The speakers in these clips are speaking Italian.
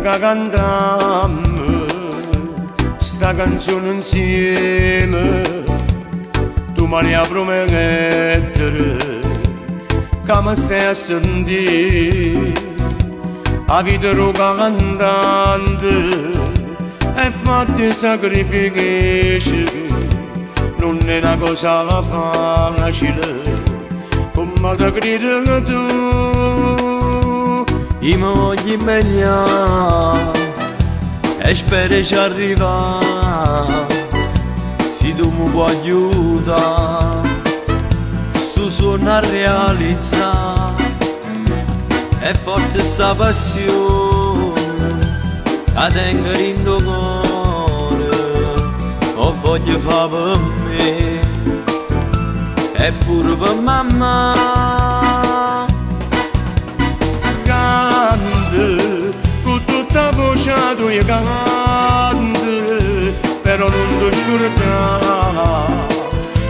prima che cantammo sta canzone insieme, tu mi hai promesso che mi stai a sentire. La vita ruga cantante e fatti sacrifici, non è una cosa facile, come ti credo che tu io mi voglio impegnare e spero ci arriva, se tu mi puoi aiutare su sogno a realizzare. È forte sta passione che tengo in tuo cuore, ho voglia fa per me e pure per mamma. Cante con tutta voce tua cante, però non ti scordare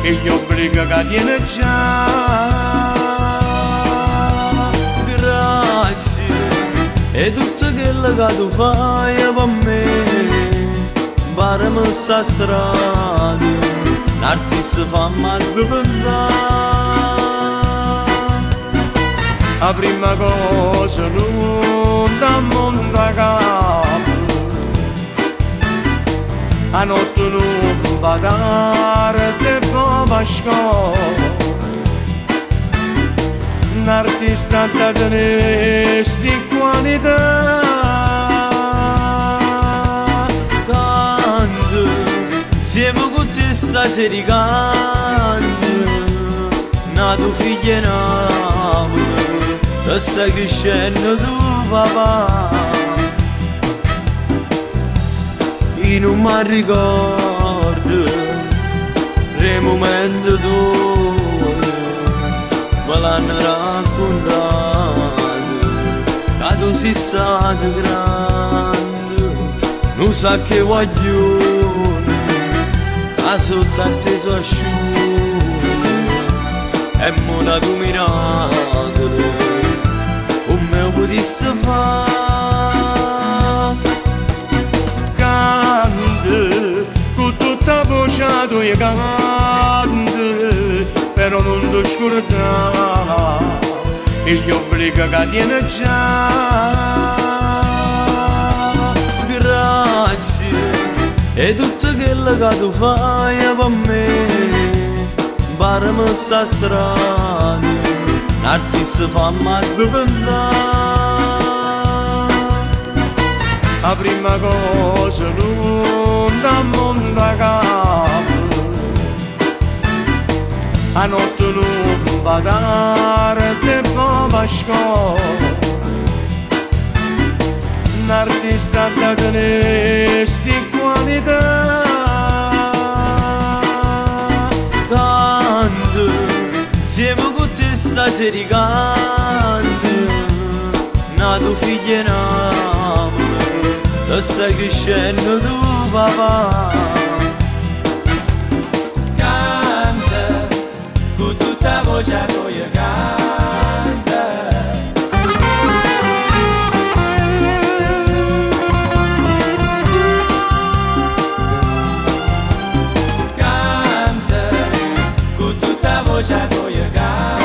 gli obblighi che tiene già. E tutto quello che tu fai per me, imparami sta strada, l'artista fa mal diventare. La prima cosa non da mondo a capo, a notte non va tardi e poi va a scuola. Un artista da tenere sti qualità. Canto, insieme con te stasera canto, nato figlio in Napoli, e stai crescendo tu papà. Io non mi ricordo dei momenti tuoi, me l'hanno raccontato, che tu sei stato grande, non sa che guaglione, che sotto a te sono asciutto, e mo' da tu miracolo, come potessi fare? Cante, con tutta voce tua cante, però non ti scordare gli obblighi che tiene già. Grazie, e tutto quello che tu fai per me, imparami sta strada, l'artista fa mal diventare. La prima cosa non da mondo a capo, a notte non va tardi e poi va a scuola. Un artista da tenere sti qualità. Canto, insieme con te stasera canto, nato figlio in Napoli, e stai crescendo tu papà. Tutta voce tua canta, canta, con tutta voce tua canta.